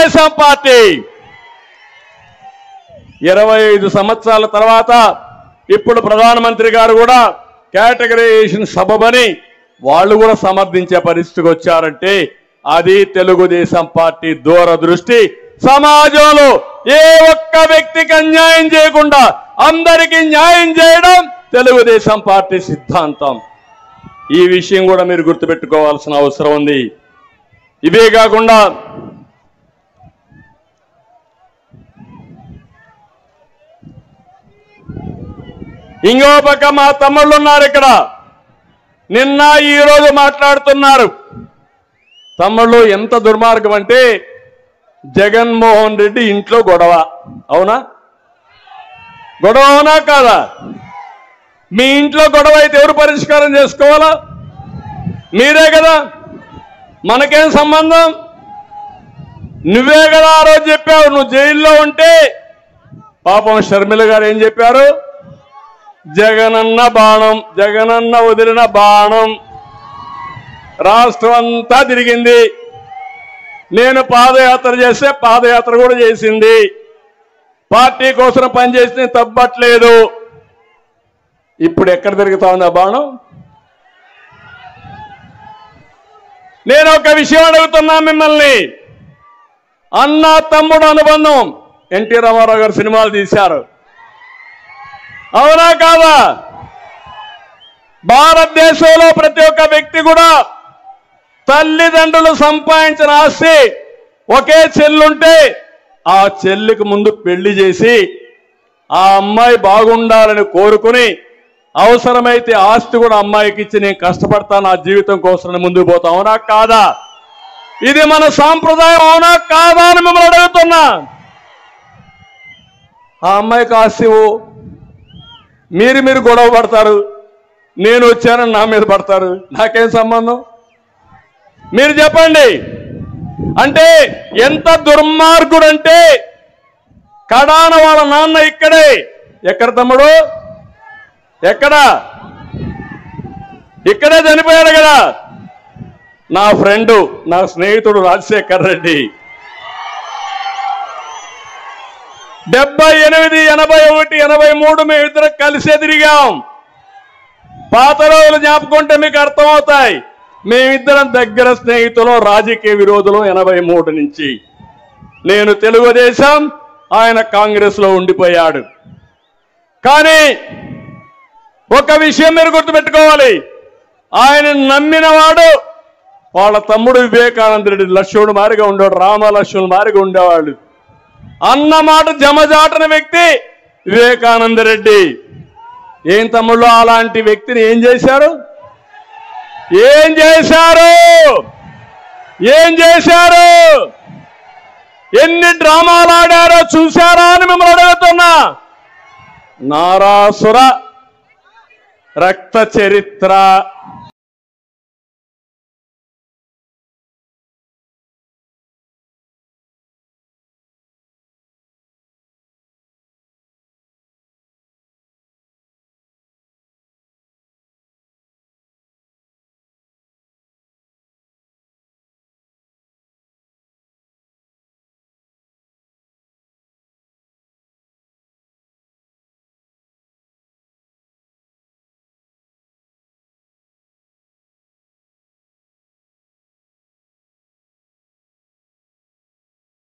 Telugu Desam party 25 సంవత్సరాల తర్వాత ఇప్పుడు ప్రధానమంత్రి గారు కూడా కేటగరైజేషన్ సబబని వాళ్ళు కూడా సమర్థించే పరిస్థితికి వచ్చారంటే అది తెలుగుదేశం పార్టీ దూరదృష్టి. సమాజంలో ఏ ఒక్క వ్యక్తికి అన్యాయం చేయకుండా అందరికీ న్యాయం చేయడం తెలుగుదేశం పార్టీ సిద్ధాంతం. ఈ విషయం కూడా మీరు గుర్తుపెట్టుకోవాల్సిన అవసరం ఉంది. ఇవే కాకుండా ఇంకో పక్క మా తమ్ముళ్ళు ఉన్నారు ఇక్కడ, నిన్న ఈరోజు మాట్లాడుతున్నారు. తమ్ముళ్ళు ఎంత దుర్మార్గం అంటే జగన్మోహన్ రెడ్డి ఇంట్లో గొడవ. అవునా? గొడవ అవునా కాదా? మీ ఇంట్లో గొడవ అయితే ఎవరు పరిష్కారం చేసుకోవాలా? మీరే కదా. మనకేం సంబంధం? నువ్వే కదా ఆ రోజు చెప్పావు. నువ్వు జైల్లో ఉంటే పాపం షర్మిల గారు ఏం చెప్పారు? జగనన్న బాణం, జగనన్న వదిలిన బాణం రాష్ట్రం అంతా తిరిగింది. నేను పాదయాత్ర చేస్తే పాదయాత్ర కూడా చేసింది. పార్టీ కోసం పనిచేస్తే తప్పట్లేదు. ఇప్పుడు ఎక్కడ తిరుగుతా ఉంది ఆ బాణం? నేను ఒక విషయం అడుగుతున్నా మిమ్మల్ని. అన్న తమ్ముడు అనుబంధం ఎన్టీ రామారావు గారు సినిమాలు తీశారు. అవునా కాదా? భారతదేశంలో ప్రతి ఒక్క వ్యక్తి కూడా తల్లిదండ్రులు సంపాదించిన ఆస్తి ఒకే చెల్లుంటే ఆ చెల్లికి ముందు పెళ్లి చేసి ఆ అమ్మాయి బాగుండాలని కోరుకుని అవసరమైతే ఆస్తి కూడా అమ్మాయికి ఇచ్చి నేను కష్టపడతాను నా జీవితం కోసం ముందుకు పోతా. అవునా కాదా? ఇది మన సాంప్రదాయం. అవునా కాదా అని మిమ్మల్ని అడుగుతున్నా. ఆ అమ్మాయికి ఆస్తి మీరు గొడవ పడతారు, నేను వచ్చానని నా మీద పడతారు. నాకేం సంబంధం? మీరు చెప్పండి. అంటే ఎంత దుర్మార్గుడు అంటే కడాన వాళ్ళ నాన్న ఇక్కడే. ఎక్కడ తమ్ముడు? ఎక్కడ? ఇక్కడే చనిపోయాడు కదా. నా ఫ్రెండు, నా స్నేహితుడు రాజశేఖర్ రెడ్డి 78, 81, 83 మేమిద్దరం కలిసే తిరిగాం. పాత రోజులు జ్ఞాపకుంటే మీకు అర్థమవుతాయి. మేమిద్దరం దగ్గర స్నేహితులు, రాజకీయ విరోధులు 83 నుంచి. నేను తెలుగుదేశం, ఆయన కాంగ్రెస్ లో ఉండిపోయాడు. కానీ ఒక విషయం మీరు గుర్తుపెట్టుకోవాలి. ఆయన నమ్మినవాడు వాళ్ళ తమ్ముడు వివేకానంద రెడ్డి లక్ష్మణుడు మారిగా ఉండేవాడు, రామలక్ష్మణుడు మారిగా ఉండేవాడు. అన్న మాట జమజాటన వ్యక్తి వివేకానంద రెడ్డి. ఏం తమ్ముళ్ళు అలాంటి వ్యక్తిని ఏం చేశారు? ఏం చేశారు? ఏం చేశారు? ఎన్ని డ్రామాలు ఆడారో చూశారా అని మిమ్మల్ని అడుగుతున్నా. నారాసుర రక్త చరిత్ర